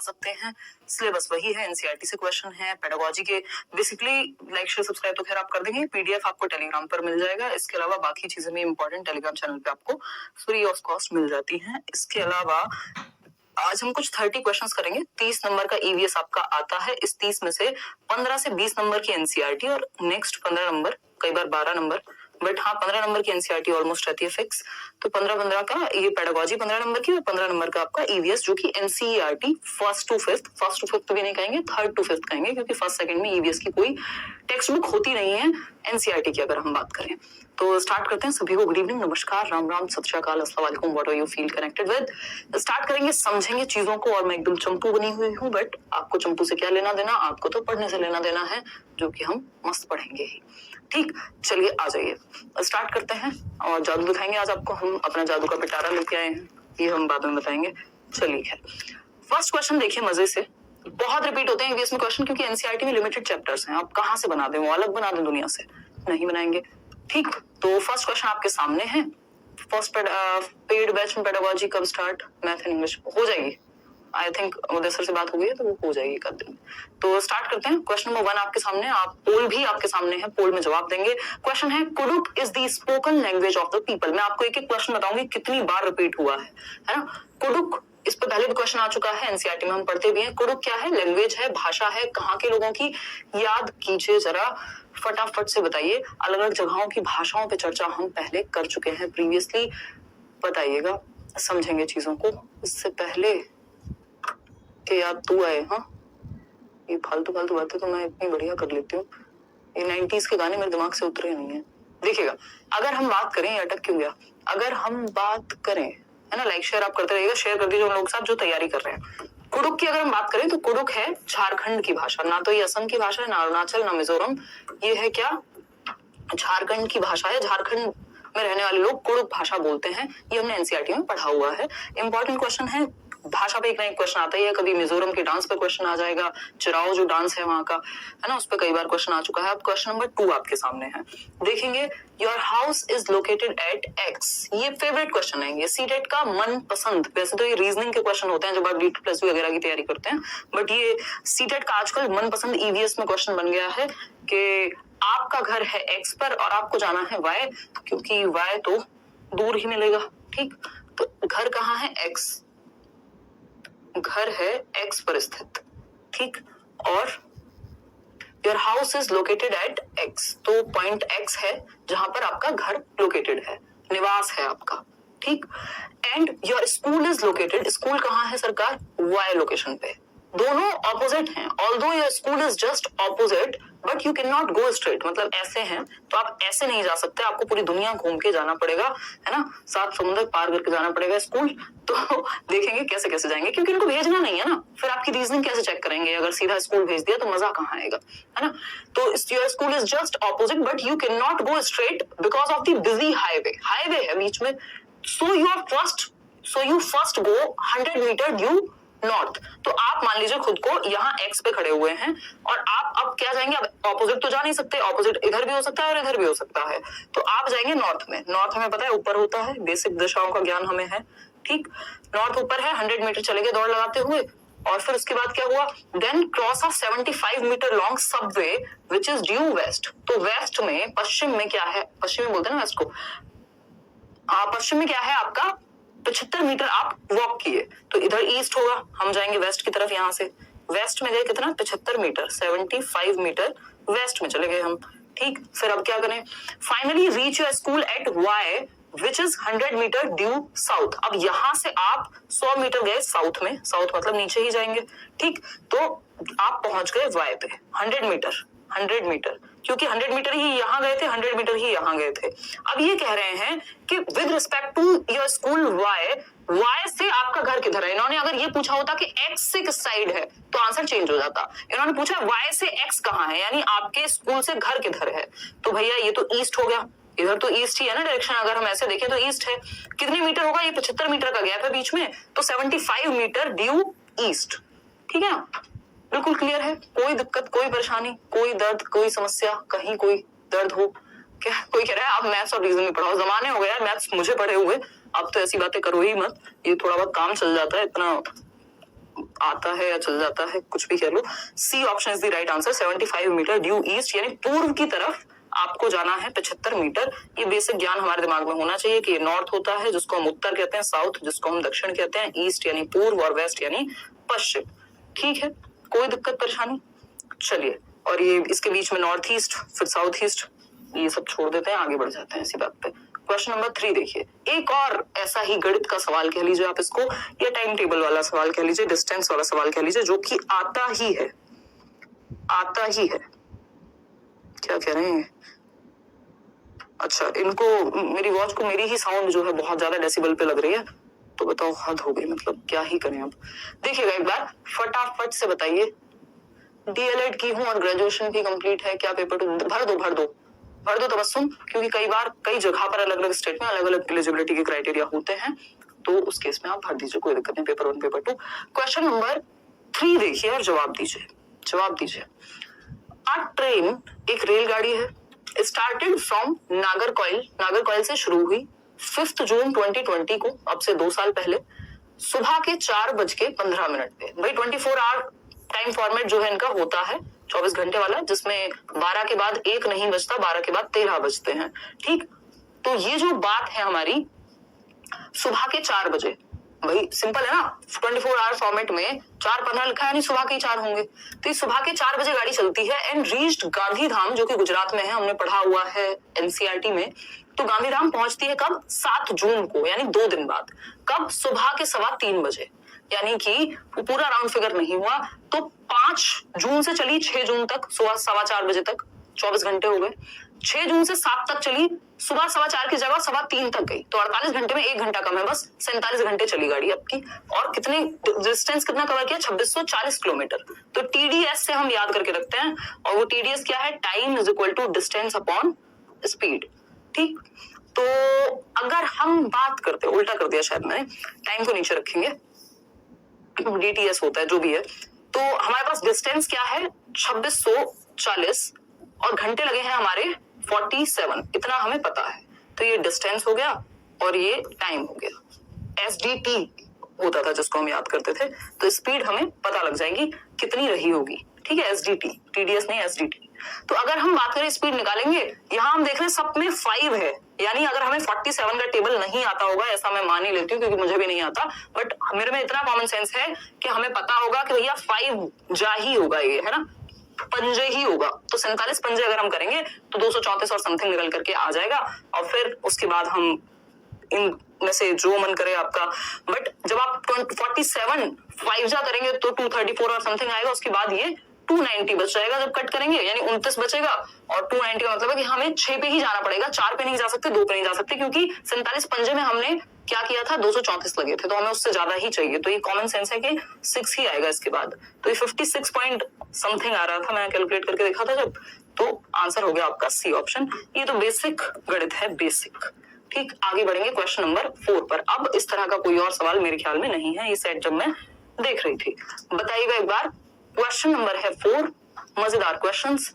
सकते हैं। सिलेबस वही है, एनसीईआरटी से क्वेश्चन है, पेडागोजी के बेसिकली। लाइक शेयर सब्सक्राइब तो खैर आप कर देंगे, पीडीएफ आपको टेलीग्राम पर मिल जाएगा। इसके अलावा बाकी चीजें भी इंपॉर्टेंट टेलीग्राम चैनल पे आपको फ्री ऑफ कॉस्ट मिल जाती हैं। इसके अलावा आज हम कुछ 30 क्वेश्चंस करेंगे। 30 नंबर का ईवीएस आपका आता है। इस 30 में से 15 से 20 नंबर की एनसीईआरटी और नेक्स्ट 15 नंबर, कई बार 12 नंबर, बट हाँ 15 नंबर की एनसीईआरटी ऑलमोस्ट रहती है फिक्स। तो 15-15 का ये पेडागोजी 15 नंबर की और 15 नंबर का आपका ईवीएस, जो कि एनसीईआरटी फर्स्ट टू फिफ्थ भी नहीं कहेंगे, थर्ड टू फिफ्थ कहेंगे, क्योंकि फर्स्ट सेकंड में ईवीएस की कोई टेक्स्ट बुक होती नहीं है एनसीईआरटी की अगर हम बात करें। तो स्टार्ट करते हैं। सभी को गुड इवनिंग, नमस्कार, राम राम, सत श्री अकाल, अस्सलाम वालेकुम, what are you feel connected with. Start करेंगे, समझेंगे चीजों को। और मैं एकदम चंपू बनी हुई हूँ, बट आपको चंपू से क्या लेना देना, आपको तो पढ़ने से लेना देना है, जो कि हम मस्त पढ़ेंगे ही। ठीक, चलिए आ जाइए, स्टार्ट करते हैं और जादू दिखाएंगे आज आपको। हम अपना जादू का पिटारा लेके आए हैं, ये हम बाद में बताएंगे। चलिए खैर, फर्स्ट क्वेश्चन देखिए मजे से। बहुत रिपीट होते हैं ईवीएस में क्वेश्चन, क्योंकि एनसीईआरटी में लिमिटेड चैप्टर्स हैं। आप कहाँ से बना दें, वो अलग बना दें दुनिया से, नहीं बनाएंगे। ठीक, तो फर्स्ट क्वेश्चन आपके सामने है। फर्स्ट पेड बैच में पेडागोजी कब स्टार्ट, मैथ एंड इंग्लिश हो जाएगी। आई थिंक उदय सर से बात हो गई है, तो वो हो जाएगी कर दिन। तो स्टार्ट करते हैं। क्वेश्चन नंबर 1 आपके सामने, आप पोल भी आपके सामने है, पोल में जवाब देंगे। क्वेश्चन है, Kurukh is the spoken language of the people. मैं आपको एक एक क्वेश्चन बताऊंगी कितनी बार रिपीट हुआ है ना। कुडुक, इस पर पहले भी क्वेश्चन आ चुका है, एनसीईआरटी में हम पढ़ते भी हैं। कुडुक क्या है, लैंग्वेज है, भाषा है, कहाँ के लोगों की, याद कीजिए जरा, फटाफट से बताइए। अलग अलग जगहों की भाषाओं पे चर्चा हम पहले कर चुके हैं प्रीवियसली, बताइएगा, समझेंगे चीजों को। इससे पहले कि याद तू आए, हाँ ये फालतू फालतू बातें तो मैं इतनी बढ़िया कर लेती हूँ, ये 90s के गाने मेरे दिमाग से उतरे नहीं है। देखिएगा, अगर हम बात करें, अटक क्यों गया, अगर हम बात करें, है ना, लाइक शेयर आप करते रहिएगा, शेयर कर दीजिए उन लोगों के साथ जो तैयारी कर रहे हैं। कुडुक की अगर हम बात करें तो कुडुक है झारखंड की भाषा, ना तो ये असम की भाषा है, ना अरुणाचल, ना मिजोरम, ये है क्या, झारखंड की भाषा है। झारखंड में रहने वाले लोग कुडुक भाषा बोलते हैं, ये हमने एनसीईआरटी में पढ़ा हुआ है। इंपॉर्टेंट क्वेश्चन है, भाषा पे एक ना एक क्वेश्चन आता ही है। कभी मिजोरम के डांस पे क्वेश्चन आ जाएगा, चिराओ जो डांस है वहां का, है ना, उस पर कई बार क्वेश्चन आ चुका है। अब क्वेश्चन नंबर 2 आपके सामने है, देखेंगे। Your house is located at x, ये फेवरेट क्वेश्चन है, ये सीटेट का मन पसंद। वैसे तो ये रीजनिंग के क्वेश्चन होते हैं जब आप D2+2 वगैरह की तैयारी करते हैं, बट ये सीटेट का आजकल मनपसंद ईवीएस में क्वेश्चन बन गया है कि आपका घर है एक्स पर और आपको जाना है वाई, क्योंकि वाई तो दूर ही मिलेगा। ठीक, तो घर कहाँ है, एक्स, घर है एक्स पर स्थित। ठीक, और your house is located at x, तो पॉइंट एक्स है जहां पर आपका घर लोकेटेड है, निवास है आपका। ठीक, and your school is located, school कहाँ है सरकार, वाई लोकेशन पे। दोनों ऑपोजिट हैं, although your school is just opposite, but you can not go straight, मतलब ऐसे हैं तो आप ऐसे नहीं जा सकते, आपको पूरी दुनिया घूम के जाना पड़ेगा, है ना, 7 समुद्र पार करके जाना पड़ेगा स्कूल। तो देखेंगे कैसे कैसे जाएंगे, क्योंकि इनको भेजना नहीं है ना, फिर आपकी रीजनिंग कैसे चेक करेंगे, अगर सीधा स्कूल भेज दिया तो मजा कहाँ आएगा, है ना। तो your school is just opposite but you can not go straight because of the busy highway, highway है बीच में। So you first go 100 metre due north. तो आप मान लीजिए खुद को यहाँ एक्स पे खड़े हुए हैं और आप अब क्या जाएंगे, अब ऑपोजिट तो जा नहीं सकते, ऑपोजिट इधर भी हो सकता है और इधर भी हो सकता है, तो आप जाएंगे नॉर्थ में। नॉर्थ हमें पता है ऊपर होता है, बेसिक दिशाओं का ज्ञान हमें है। ठीक, नॉर्थ ऊपर है, 100 मीटर चलेंगे दौड़ लगाते हुए, और फिर उसके बाद क्या हुआ, then cross of 75 metre long subway which is due west. तो वेस्ट में, पश्चिम में क्या है, पश्चिम में बोलते हैं ना वेस्ट को, पश्चिम में क्या है आपका, 75 मीटर आप वॉक किए, तो इधर ईस्ट होगा, हम जाएंगे वेस्ट की तरफ। यहाँ से वेस्ट में गए कितना, 75 मीटर, 75 मीटर वेस्ट में चले गए हम। ठीक, फिर अब क्या करें, finally reach your school at Y which is 100 metre due south. अब यहां से आप 100 मीटर गए साउथ में, साउथ मतलब नीचे ही जाएंगे। ठीक, तो आप पहुंच गए वाई पे, 100 मीटर, 100 मीटर, क्योंकि 100 मीटर ही यहाँ गए थे, 100 मीटर ही यहाँ गए थे। अब ये कह रहे हैं कि with respect to your school Y, Y से आपका घर किधर है। इन्होंने अगर ये पूछा होता कि एक्स से किस साइड है तो आंसर चेंज हो जाता। इन्होंने पूछा वाई से एक्स कहाँ है, यानी आपके स्कूल से घर किधर है, तो भैया ये तो ईस्ट हो गया, इधर तो ईस्ट ही है ना डायरेक्शन, अगर हम ऐसे देखें तो ईस्ट है। कितने मीटर होगा, ये 75 मीटर का गैप है बीच में, तो 75 मीटर ड्यू ईस्ट। ठीक है, बिल्कुल क्लियर है, कोई दिक्कत, कोई परेशानी, कोई दर्द, कोई समस्या, कहीं कोई दर्द हो क्या, कोई कह रहा है आप मैथ्स और रीजनिंग पढ़ाओ, जमाने हो गए यार मैथ्स मुझे पढ़े हुए, अब तो ऐसी बातें करो ही मत, ये थोड़ा बहुत काम चल जाता है, इतना आता है या चल जाता है, कुछ भी कह लो। C option is the right answer. 75 metre due east, यानी पूर्व की तरफ आपको जाना है 75 मीटर। ये बेसिक ज्ञान हमारे दिमाग में होना चाहिए कि ये नॉर्थ होता है जिसको हम उत्तर कहते हैं, साउथ जिसको हम दक्षिण कहते हैं, ईस्ट यानी पूर्व और वेस्ट यानी पश्चिम। ठीक है, कोई दिक्कत परेशानी? चलिए, और ये इसके बीच में नॉर्थ ईस्ट फिर साउथ ईस्ट, ये सब छोड़ देते हैं, आगे बढ़ जाते हैं इसी बात पे। क्वेश्चन नंबर 3 देखिए, एक और ऐसा ही गणित का सवाल कह लीजिए आप इसको, या टाइम टेबल वाला सवाल कह लीजिए, डिस्टेंस वाला सवाल कह लीजिए, जो कि आता ही है, आता ही है। क्या कह रहे हैं? अच्छा, इनको, मेरी वॉच को मेरी ही साउंड जो है बहुत ज्यादा डेसिबल पे लग रही है, तो बताओ हद हो गई, मतलब क्या ही करें अब। देखिएगा एक बार फटाफट से बताइए, डीएलएड की हूं और ग्रेजुएशन भी कंप्लीट है, क्या पेपर भर दो भर दो भर दो तबस्सुम, क्योंकि कई बार कई जगह पर अलग अलग स्टेट में अलग अलग एलिजिबिलिटी के क्राइटेरिया होते हैं, तो उस केस में आप भर दीजिए, कोई दिक्कत नहीं। Paper 1 paper 2। क्वेश्चन नंबर 3 देखिए और जवाब दीजिए, जवाब दीजिए। अ ट्रेन एक रेलगाड़ी है, स्टार्टेड फ्रॉम नागरकोइल, नागरकोइल से शुरू हुई 5 जून 2020 को, अब से 2 साल पहले, सुबह के 4:15 पे। भाई 24 आवर टाइम फॉर्मेट जो है इनका होता है 24 घंटे वाला, जिसमें 12 के बाद 1 नहीं बजता, 12 के बाद 13 बजते हैं। ठीक, तो ये जो बात है हमारी सुबह के 4 बजे, भाई सिंपल है ना, 24 आवर फॉर्मेट में 4:15 लिखा है, नहीं सुबह के 4 होंगे, तो ये सुबह के 4 बजे गाड़ी चलती है एंड रीच्ड गांधीधाम, जो कि गुजरात में है, हमने पढ़ा हुआ है एनसीईआरटी में। तो गांधीधाम पहुंचती है कब? 7 जून को, यानी 2 दिन बाद। कब? सुबह के 3:15 बजे, यानी कि पूरा राउंड फिगर नहीं हुआ, तो 5 जून से चली 6 जून तक, सुबह 4:15 बजे तक, 24 घंटे हो गए। 6 जून से 7 तक चली, सुबह 4:15 की जगह 3:15 तक गई, तो 48 घंटे में 1 घंटा कम है, बस 47 घंटे चली गाड़ी आपकी। और कितने डिस्टेंस कितना कवर किया? 2640 किलोमीटर। तो टीडीएस से हम याद करके रखते हैं, और वो टीडीएस क्या है? Time is equal to distance upon speed. ठीक, तो अगर हम बात करते, उल्टा कर दिया शायद मैंने, टाइम को नीचे रखेंगे, डीटीएस होता है जो भी है, तो हमारे पास डिस्टेंस क्या है? 2640 और घंटे लगे हैं हमारे 47, इतना हमें पता है। तो ये डिस्टेंस हो गया और ये टाइम हो गया। एसडीटी होता था जिसको हम याद करते थे, तो स्पीड हमें पता लग जाएगी कितनी रही होगी। ठीक है, एसडीटी, टीडीएस नहीं एसडीटी। तो अगर हम बात करें स्पीड निकालेंगे, यहां हम देख रहे हैं सब में 5 है, यानी अगर हमें 47 का टेबल नहीं आता होगा, ऐसा मैं मान ही लेती हूँ क्योंकि मुझे भी नहीं आता, बट मेरे में इतना कॉमन सेंस है कि हमें पता होगा कि भैया 5 जा ही होगा, ये है ना, पंजे ही होगा। तो 47 पंजे अगर हम करेंगे तो 234 और समथिंग निकल करके आ जाएगा, और फिर उसके बाद हम इन में से जो मन करे आपका। बट जब आप 47 5 जा करेंगे तो 234 और समथिंग आएगा, उसके बाद ये 290 बच जाएगा जब कट करेंगे, यानी 29 बचेगा। और 290 का मतलब है कि हमें 6 पे ही जाना पड़ेगा, 4 पे नहीं जा सकते, 2 पे नहीं जा सकते, क्योंकि 47 पंजे में हमने क्या किया था? 234 लगे थे, तो हमें उससे ज्यादा ही चाहिए। तो ये कॉमन सेंस है कि 6 ही आएगा इसके बाद। तो ये 56 पॉइंट समथिंग आ रहा था, मैंने कैलकुलेट करके देखा था जब, तो आंसर हो गया आपका सी ऑप्शन। ये तो बेसिक गणित है, बेसिक। ठीक, आगे बढ़ेंगे क्वेश्चन नंबर 4 पर। अब इस तरह का कोई और सवाल मेरे ख्याल में नहीं है, ये सेट जब मैं देख रही थी। बताइएगा एक बार, क्वेश्चन नंबर है 4, मजेदार questions.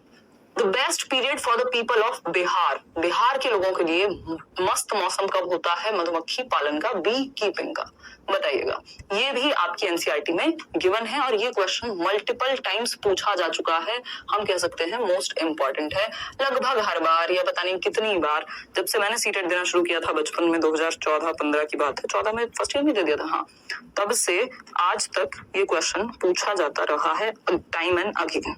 The best period for the people of Bihar, Bihar के लोगों के लिए मस्त मौसम कब होता है मधुमक्खी पालन का, बी कीपिंग का? बताइएगा। ये भी आपकी एनसीईआरटी में गिवन है, और ये क्वेश्चन मल्टीपल टाइम्स पूछा जा चुका है, हम कह सकते हैं मोस्ट इंपॉर्टेंट है, लगभग हर बार, या पता नहीं कितनी बार। जब से मैंने सीटेट देना शुरू किया था बचपन में, 2014-15 की बात है, 14 में फर्स्ट ईयर में दे दिया था, हाँ, तब से आज तक ये क्वेश्चन पूछा जाता रहा है, टाइम एंड अगेन।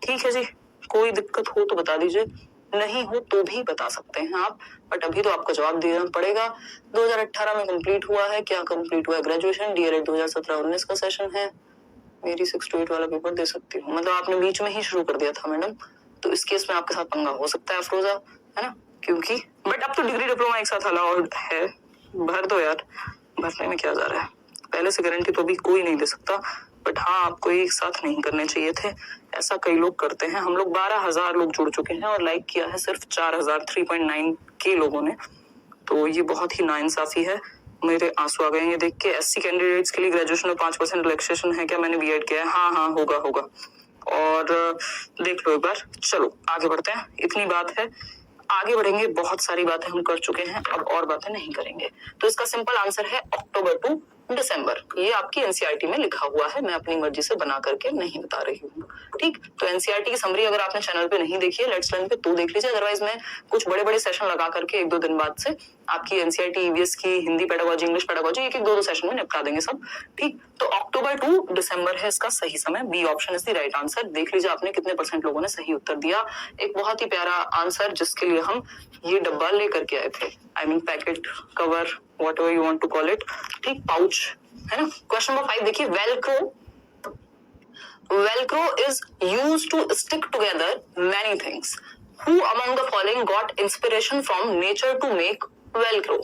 ठीक है जी, कोई दिक्कत हो तो बता दीजिए, नहीं हो तो भी बता सकते हैं आप, बट अभी तो आपको जवाब देना पड़ेगा। 2018 में कंप्लीट हुआ है, क्या कंप्लीट हुआ है? ग्रेजुएशन। डीएलएड 2017-19 का सेशन है, मेरी 6 to 8 वाला पेपर दे सकती हूँ, मतलब आपने बीच में ही शुरू कर दिया था मैडम, तो इस केस में आपके साथ पंगा हो सकता है अफरोजा, है ना, क्योंकि बट अब तो डिग्री डिप्लोमा एक साथ अलाउड है, भर दो यार, भरने में क्या जा रहा है, पहले से गारंटी तो अभी कोई नहीं दे सकता, बट हाँ आपको एक साथ नहीं करने चाहिए थे, ऐसा कई लोग करते हैं। हम लोग 12,000 लोग जुड़ चुके हैं और लाइक किया है सिर्फ 4,000 के लोगों ने, तो ये बहुत ही नाइंसाफी है। मेरे आंसू आ गए ये देख के। एससी कैंडिडेट्स के लिए ग्रेजुएशन में 5% रिलैक्सेशन है क्या? मैंने बीएड किया है, हाँ होगा। और देख लो एक बार, चलो आगे बढ़ते हैं, इतनी बात है, आगे बढ़ेंगे। बहुत सारी बातें हम कर चुके हैं, अब और बातें नहीं करेंगे। तो इसका सिंपल आंसर है अक्टूबर टू दिसंबर, ये आपकी एनसीईआरटी में लिखा हुआ है, मैं अपनी मर्जी से बना करके नहीं बता रही हूँ। ठीक, तो एनसीईआरटी की समरी अगर आपने चैनल पे नहीं देखी है लेट्स लर्न पे तो देख लीजिए, अदरवाइज मैं कुछ बड़े बड़े सेशन लगा करके 1-2 दिन बाद से आपकी एनसीईआरटी ईवीएस की हिंदी पेडागोजी, इंग्लिश पेडागोजी एक 2 सेशन में निपटा देंगे सब। ठीक, तो अक्टूबर टू दिसंबर है इसका सही समय, B option is the right answer. देख लीजिए आपने कितने % लोगों ने सही उत्तर दिया। एक बहुत ही प्यारा आंसर जिसके लिए हम ये डब्बा लेकर के आए थे, I mean packet, cover, whatever you want to call it, ठीक, पाउच है ना। क्वेश्चन नंबर 5 देखिए, velcro is used to stick together many things. Who among the following got inspiration from nature to make velcro?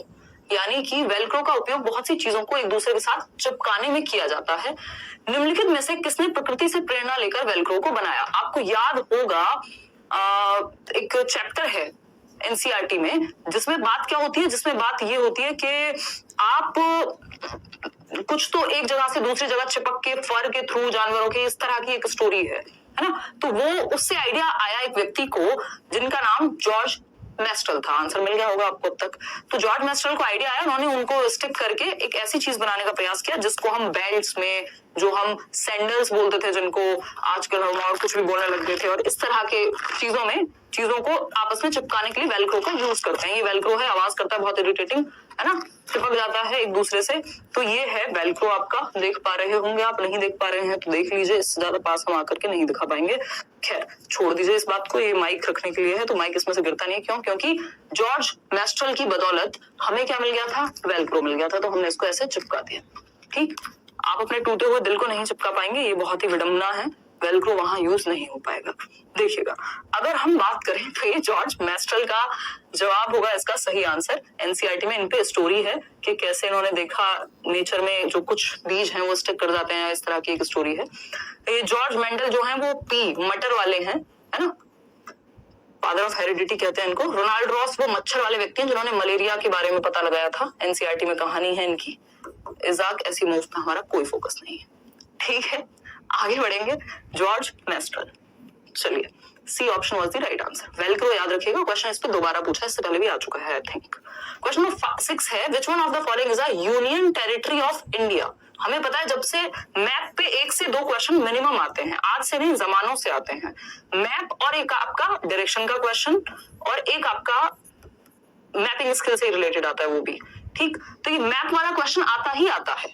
यानी कि Velcro का उपयोग बहुत सी चीजों को एक दूसरे के साथ चिपकाने में किया जाता है। निम्नलिखित में से किसने प्रकृति से प्रेरणा लेकर वेलक्रो को बनाया? आपको याद होगा एक चैप्टर है एनसीईआरटी में जिसमें बात क्या होती है, जिसमें बात ये होती है कि आप कुछ तो एक जगह से दूसरी जगह चिपक के फर के थ्रू जानवरों के, इस तरह की एक स्टोरी है ना। तो वो उससे आइडिया आया एक व्यक्ति को जिनका नाम जॉर्ज मेस्टल था। आंसर मिल गया होगा आपको अब तक। तो जॉर्ज मेस्टल को आइडिया आया, उन्होंने उनको स्टिक करके एक ऐसी चीज बनाने का प्रयास किया जिसको हम बेल्ट्स में, जो हम सैंडल्स बोलते थे जिनको आजकल हम और कुछ भी बोलने लग गए थे, और इस तरह के चीजों में चीजों को आपस में चिपकाने के लिए वेलक्रो का यूज करते हैं। ये वेलक्रो है, आवाज करता है बहुत इरिटेटिंग, है ना, चिपक जाता है एक दूसरे से। तो ये है वेलक्रो, आपका देख पा रहे होंगे आप, नहीं देख पा रहे हैं तो देख लीजिए, इससे ज्यादा पास हम आकर के नहीं दिखा पाएंगे। खैर छोड़ दीजिए इस बात को, ये माइक रखने के लिए है तो माइक इसमें से गिरता नहीं है। क्यों? क्योंकि जॉर्ज मेस्टल की बदौलत हमें क्या मिल गया था? वेलक्रो मिल गया था, तो हमने इसको ऐसे चिपका दिया। ठीक, आप अपने टूटे हुए दिल को नहीं चिपका पाएंगे, ये बहुत ही विडंबना है, वेलक्रो वहां यूज नहीं हो पाएगा। देखिएगा, अगर हम बात करें तो ये जॉर्ज मेस्टल का जवाब होगा इसका सही आंसर। एनसीईआरटी में इन पे स्टोरी है कि कैसे इन्होंने देखा नेचर में जो कुछ बीज हैं वो स्टिक कर जाते हैं, इस तरह की एक स्टोरी है। ये जॉर्ज मेंडल जो है वो पी मटर वाले हैं, है ना, फादर ऑफ हेरिडिटी कहते हैं इनको। रोनाल्ड रॉस वो मच्छर वाले व्यक्ति हैं जिन्होंने मलेरिया के बारे में पता लगाया था। एनसीईआरटी में कहानी है इनकी। इजाक एसिमोव पे हमारा कोई फोकस नहीं है। ठीक है, आगे बढ़ेंगे। जॉर्ज मेस्टल, चलिए, C option was the right answer. Velcro याद रखिएगा, क्वेश्चन इस पे दोबारा पूछा, इससे पहले भी आ चुका है आई थिंक। क्वेश्चन नंबर 6 है, which one of the following is a union territory of India? हमें पता है जब से मैप पे 1 से 2 क्वेश्चन मिनिमम आते हैं, आज से नहीं जमानों से आते हैं। मैप और एक आपका डायरेक्शन का क्वेश्चन और एक आपका मैपिंग स्किल से रिलेटेड आता है वो भी। ठीक, तो ये मैप वाला क्वेश्चन आता ही आता है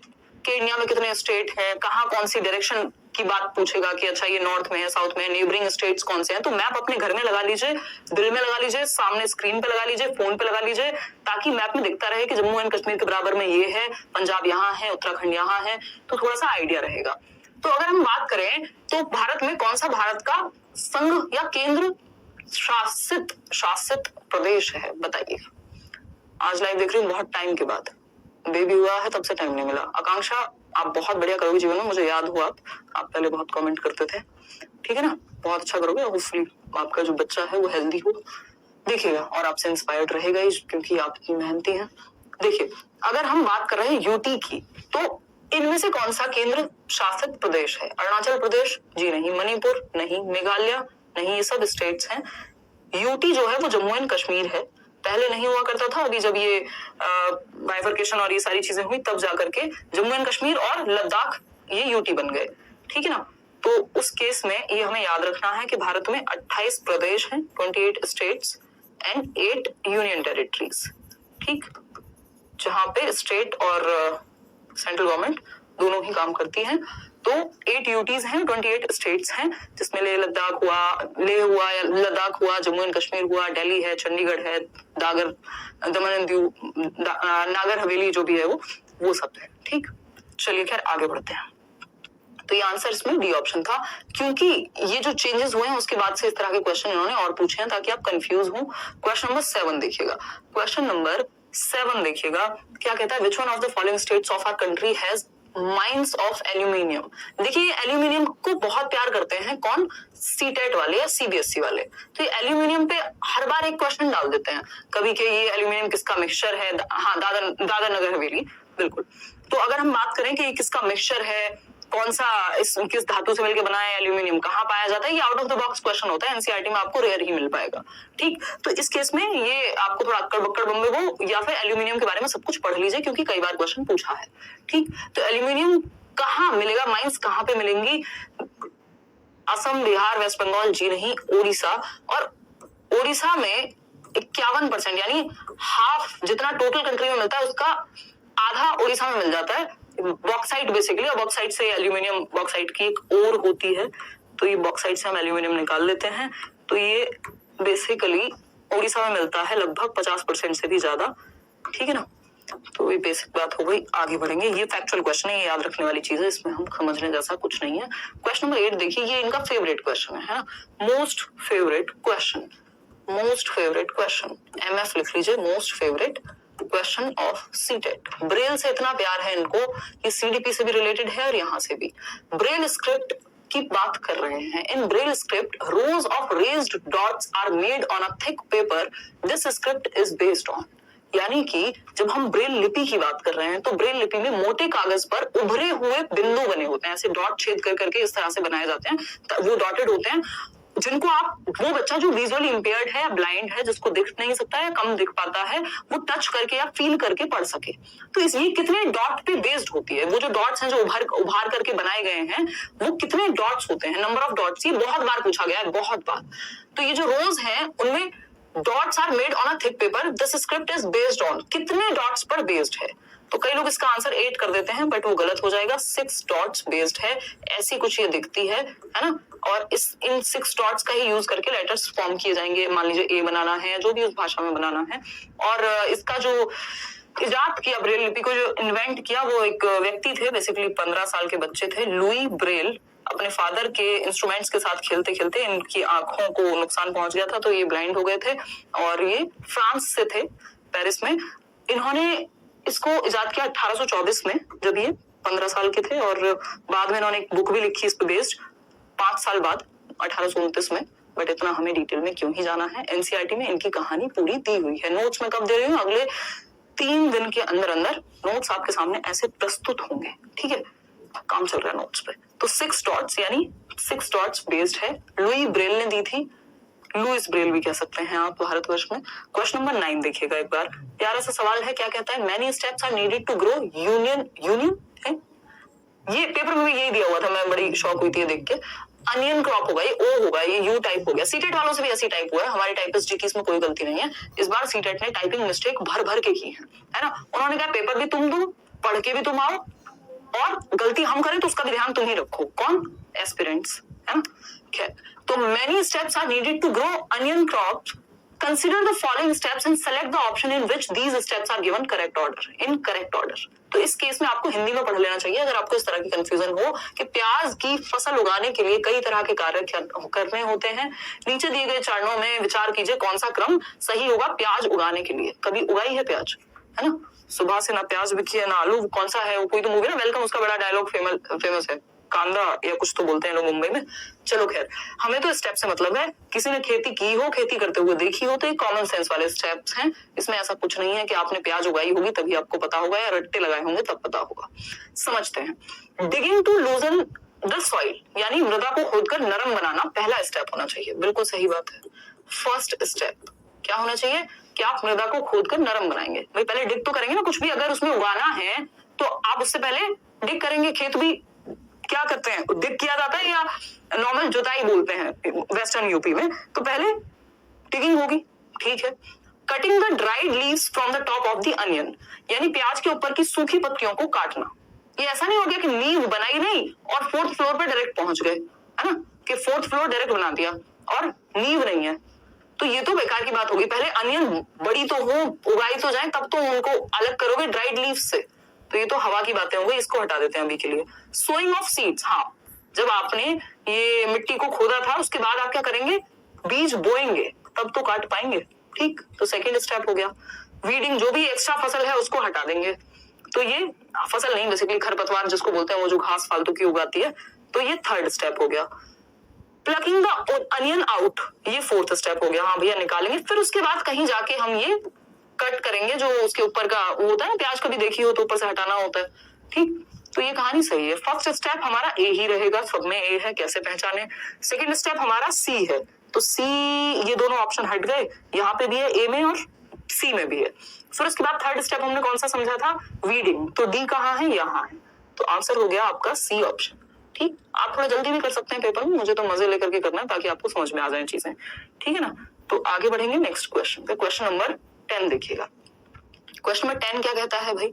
कि इंडिया में कितने स्टेट हैं, कहाँ कौन सी डायरेक्शन की बात पूछेगा कि अच्छा ये नॉर्थ में है, साउथ में है, नेबरिंग स्टेट्स कौन से हैं। तो मैप अपने घर में लगा लीजिए, दिल में लगा लीजिए, सामने स्क्रीन पे लगा लीजिए, फोन पे लगा लीजिए, ताकि मैप में दिखता रहे कि जम्मू एंड कश्मीर के बराबर में ये है, पंजाब यहाँ है, उत्तराखंड यहाँ है, तो थोड़ा सा आइडिया रहेगा। तो अगर हम बात करें तो भारत में कौन सा भारत का संघ या केंद्र शासित प्रदेश है, बताइएगा। आज लाइव देख रही हूँ बहुत टाइम के बाद, बेबी हुआ है तब से टाइम नहीं मिला। आकांक्षा, आप बहुत बढ़िया करोगे जीवन में, मुझे याद हुआ आप पहले बहुत कमेंट करते थे, ठीक है ना, बहुत अच्छा करोगे। होपफुली आपका जो बच्चा है वो हेल्दी हो, देखिएगा, और आपसे इंस्पायर्ड रहेगा ही क्योंकि आप इतनी मेहनती हैं। देखिए, अगर हम बात कर रहे हैं यूटी की, तो इनमें से कौन सा केंद्र शासित प्रदेश है? अरुणाचल प्रदेश जी नहीं, मणिपुर नहीं, मेघालय नहीं, ये सब स्टेट्स हैं। यूटी जो है वो जम्मू एंड कश्मीर है, पहले नहीं हुआ करता था, अभी जब ये बाइफर्केशन और ये सारी चीजें हुई तब जाकर के जम्मू एंड कश्मीर और लद्दाख ये यूटी बन गए, ठीक है ना। तो उस केस में ये हमें याद रखना है कि भारत में 28 प्रदेश हैं, 28 स्टेट्स एंड 8 यूनियन टेरिटरीज, ठीक, जहां पे स्टेट और सेंट्रल गवर्नमेंट दोनों ही काम करती हैं। तो 8 यूटीज हैं, 28 स्टेट्स हैं, जिसमें लेह हुआ, लद्दाख हुआ, जम्मू एंड कश्मीर हुआ, दिल्ली है, चंडीगढ़ है, दादर, दमन एंड दीव, नागर हवेली जो भी है वो सब है। ठीक, चलिए खैर आगे बढ़ते हैं। तो ये आंसर इसमें डी ऑप्शन था, क्योंकि ये जो चेंजेस हुए हैं उसके बाद से इस तरह के क्वेश्चन इन्होंने और पूछे हैं ताकि आप कंफ्यूज हो। क्वेश्चन नंबर 7 देखिएगा, क्वेश्चन नंबर 7 देखिएगा, क्या कहता है, which one of the following states of our country has mines of aluminium? देखिए, एल्यूमिनियम को बहुत प्यार करते हैं कौन? सीटेट वाले या सीबीएसई वाले। तो ये एल्यूमिनियम पे हर बार एक क्वेश्चन डाल देते हैं, कभी के ये एल्यूमिनियम किसका मिक्सचर है। हाँ, दादर नगर हवेली, बिल्कुल। तो अगर हम बात करें कि ये किसका मिक्सचर है, कौन सा किस धातु से मिलकर बना है, एल्यूमिनियम कहाँ पाया जाता है, ये out of the box question होता है, एनसीईआरटी में आपको रेयर ही मिल पाएगा। ठीक, तो इस केस में ये आपको थोड़ा अक्कड़ बक्कड़ बम्बे को या फिर एल्यूमिनियम के बारे में सब कुछ पढ़ लीजिए, क्योंकि कई बार क्वेश्चन पूछा है। ठीक, तो एल्यूमिनियम कहाँ मिलेगा, माइंस कहाँ पे मिलेंगी, असम, बिहार, वेस्ट बंगाल, जी नहीं, उड़ीसा, और उड़ीसा में 51% यानी हाफ जितना टोटल कंट्री में मिलता है उसका आधा उड़ीसा में मिल जाता है, बॉक्साइट बेसिकली। और बॉक्साइट से एल्यूमिनियम, बॉक्साइट की एक ओर होती है, तो ये बॉक्साइट से हम एल्यूमिनियम निकाल लेते हैं, तो ये बेसिकली उड़ीसा में मिलता है लगभग 50% से भी ज्यादा। ठीक है ना, तो ये बेसिक बात हो गई, आगे बढ़ेंगे। ये फैक्चुअल क्वेश्चन है, ये याद रखने वाली चीज है, इसमें हम समझने जैसा कुछ नहीं है। क्वेश्चन नंबर 8 देखिए, ये इनका फेवरेट क्वेश्चन है ना, most favourite question, most favourite question, MF लिख लीजिए, most favourite question of CTET. Braille से इतना प्यार है इनको कि सीडीपी से भी रिलेटेड है और यहां से भी। ब्रेल स्क्रिप्ट की बात कर रहे हैं। In Braille script rows of raised dots are made on a thick paper, this script is based on. यानी कि जब हम ब्रेल लिपि की बात कर रहे हैं तो ब्रेल लिपि में मोटे कागज पर उभरे हुए बिंदु बने होते हैं, ऐसे डॉट छेद कर करके इस तरह से बनाए जाते हैं, वो डॉटेड होते हैं, जिनको आप, वो बच्चा जो विजुअली इंपेयर्ड है या ब्लाइंड है, जिसको दिख नहीं सकता है, कम दिख पाता है, वो टच करके या फील करके पढ़ सके। तो ये कितने डॉट पे बेस्ड होती है, वो जो डॉट्स हैं जो उभार करके बनाए गए हैं, वो कितने डॉट्स होते हैं, नंबर ऑफ डॉट्स, ये बहुत बार पूछा गया है, बहुत बार। तो ये जो रोज हैं उनमें dots are made on a thick paper, this script is based on, कितने डॉट्स पर बेस्ड है। तो कई लोग इसका आंसर 8 कर देते हैं, बट वो गलत हो जाएगा, 6 डॉट्स बेस्ड है, ऐसी कुछ ये दिखती है ना। और इन 6 डॉट्स का ही यूज करके लेटर्स फॉर्म किए जाएंगे, मान लीजिए ए बनाना है, जो भी उस भाषा में बनाना है। और इसका जो इजाद किया, ब्रेल लिपि को जो इन्वेंट किया, वो एक व्यक्ति थे, बेसिकली 15 साल के बच्चे थे, लुई ब्रेल। अपने फादर के इंस्ट्रूमेंट्स के साथ खेलते खेलते इनकी आंखों को नुकसान पहुंच गया था, तो ये ब्लाइंड हो गए थे, और ये फ्रांस से थे, पेरिस में। इन्होंने इसको इजाद किया 1824 में, जब ये 15 साल के थे, और बाद में इन्होंने एक बुक भी लिखी इस पे बेस्ड 5 साल बाद, 1829 में। बट इतना हमें डिटेल में क्यों ही जाना है, एनसीईआरटी में इनकी कहानी पूरी दी हुई है। नोट्स में कब दे रही हूँ, अगले 3 दिन के अंदर अंदर नोट्स आपके सामने ऐसे प्रस्तुत होंगे। ठीक है, काम चल रहा है नोट्स पे। तो 6 डॉट्स यानी 6 डॉट्स बेस्ड है, लुई ब्रेल ने दी थी, लुइस ब्रेल भी कह सकते हैं आप भारतवर्ष में। क्वेश्चन नंबर 9 देखिएगा एक बार, प्यारा सा सवाल है, क्या कहता है, many steps are needed to grow onion है, ये पेपर में भी यही दिया हुआ था, मैं बड़ी शॉक हुई थी देख के। अनियन क्रॉप होगा, ये ओ होगा, ये यू टाइप हो गया। सीटेट वालों से भी ऐसी टाइप हुआ है, हमारे टाइपिस्ट जी की इसमें कोई गलती नहीं है। इस बार सीटेट ने टाइपिंग मिस्टेक भर भर के की है ना। उन्होंने कहा पेपर भी तुम दो, पढ़ के भी तुम आओ, और गलती हम करें तो उसका भी ध्यान तुम ही रखो। कौन? एस्पिरेंट्स, है ना। तो many steps are needed to grow onion crop, consider the following steps and select the option in which these steps are given correct order, in correct order। तो इस केस में आपको हिंदी में पढ़ लेना चाहिए अगर आपको इस तरह की कंफ्यूजन हो कि प्याज की फसल उगाने के लिए कई तरह के कार्य करने होते हैं। नीचे दिए गए चरणों में विचार कीजिए कौन सा क्रम सही होगा प्याज उगाने के लिए। कभी उगाई है प्याज, है ना। सुबह से ना प्याज बिकी है ना आलू, कौन सा है वो, कोई तो मूवी ना वेलकम, उसका बड़ा डायलॉग फेमस है, कांदा या कुछ तो बोलते हैं लोग मुंबई में। चलो खैर, हमें तो स्टेप से मतलब है, किसी ने खेती की हो, खेती करते हुए देखी हो, तो ये कॉमन सेंस वाले स्टेप्स हैं। इसमें ऐसा कुछ नहीं है कि आपने प्याज उगाई होगी तभी आपको पता होगा, या रट्टे लगाए होंगे तब पता होगा। समझते हैं। Digging to loosen the soil, यानी मृदा को खोदकर नरम बनाना पहला स्टेप होना चाहिए। बिल्कुल सही बात है। फर्स्ट स्टेप क्या होना चाहिए कि आप मृदा को खोदकर नरम बनाएंगे। भाई पहले डिग तो करेंगे ना, कुछ भी अगर उसमें उगाना है तो आप उससे पहले डिग करेंगे। खेत भी क्या करते हैं, डिग किया जाता है या नॉर्मल जुताई बोलते हैं वेस्टर्न यूपी में, तो पहले डिगिंग होगी। ठीक है। Cutting the dried leaves from the top of the onion, यानी प्याज के ऊपर की सूखी पत्तियों को काटना। ये ऐसा नहीं हो गया कि नींव बनाई नहीं और 4th फ्लोर पे डायरेक्ट पहुंच गए, है ना, कि 4th फ्लोर डायरेक्ट बना दिया और नींव नहीं है, तो ये तो बेकार की बात होगी। पहले अनियन बड़ी तो हो, उगाई तो जाए, तब तो उनको अलग करोगे ड्राइड लीव्स से। तो ये तो हवा की बातें होंगी, इसको हटा देते हैं अभी के लिए। सोइंग ऑफ सीड्स, हाँ, जब आपने ये मिट्टी को खोदा था उसके बाद आप क्या करेंगे, बीज बोएंगे, तब तो काट पाएंगे। ठीक, तो सेकेंड स्टेप हो गया। वीडिंग, जो भी एक्स्ट्रा फसल है उसको हटा देंगे। तो ये फसल नहीं, बेसिकली खरपतवार जिसको बोलते हैं, वो जो घास फालतू की उगाती है, तो ये 3rd स्टेप हो गया। प्लकिंग द अनियन आउट, ये 4th स्टेप हो गया। हाँ भैया निकालेंगे, फिर उसके बाद कहीं जाके हम ये कट करेंगे, जो उसके ऊपर का वो होता है ना, प्याज कभी देखी हो तो ऊपर से हटाना होता है। ठीक, तो ये कहानी सही है। फर्स्ट स्टेप हमारा ए ही रहेगा, सब में ए है, कैसे पहचाने। सेकंड स्टेप हमारा सी है, तो सी, ये दोनों ऑप्शन हट गए, यहाँ पे भी है ए में और सी में भी है। फिर उसके बाद थर्ड स्टेप हमने कौन सा समझा था, वीडिंग, तो डी कहाँ है, यहाँ है, तो आंसर हो गया आपका सी ऑप्शन। ठीक, आप थोड़ा जल्दी भी कर सकते हैं पेपर में, मुझे तो मजे लेकर के करना है ताकि आपको समझ में आ जाए चीजें, ठीक है ना। तो आगे बढ़ेंगे नेक्स्ट क्वेश्चन पे। क्वेश्चन नंबर 10 देखिएगा। क्वेश्चन नंबर 10 क्या कहता है भाई,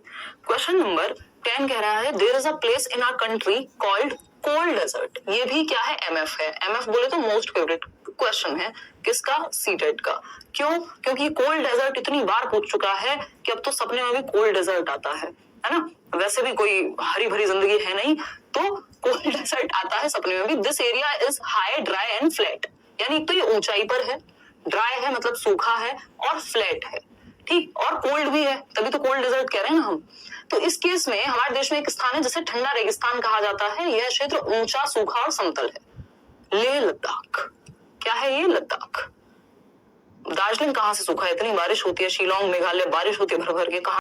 क्वेश्चन नंबर 10 कह रहा है there is a place in our country called cold desert. ये भी क्या है, एमएफ है। एमएफ बोले तो मोस्ट फेवरेट क्वेश्चन है किसका, सीटेट का। क्यों, क्योंकि कोल्ड डेजर्ट इतनी बार पूछ चुका है कि अब तो सपने में भी कोल्ड डेजर्ट आता है ना। वैसे भी कोई हरी भरी जिंदगी है नहीं, तो कोल्ड डेजर्ट आता है सपने में भी। This area is high, dry and flat, यानी एक तो ये ऊंचाई पर है, ड्राई है मतलब सूखा है, और फ्लैट है, ठीक, और कोल्ड भी है, तभी तो कोल्ड डेजर्ट कह रहे हैं ना हम। तो इस केस में हमारे देश में एक स्थान है जिसे ठंडा रेगिस्तान कहा जाता है। यह क्षेत्र ऊंचा, सूखा और समतल है, लेह लद्दाख। क्या है ये, लद्दाख। दार्जिलिंग कहाँ से सूखा है, इतनी बारिश होती है, शिलोंग मेघालय बारिश होती है भर भर के, कहा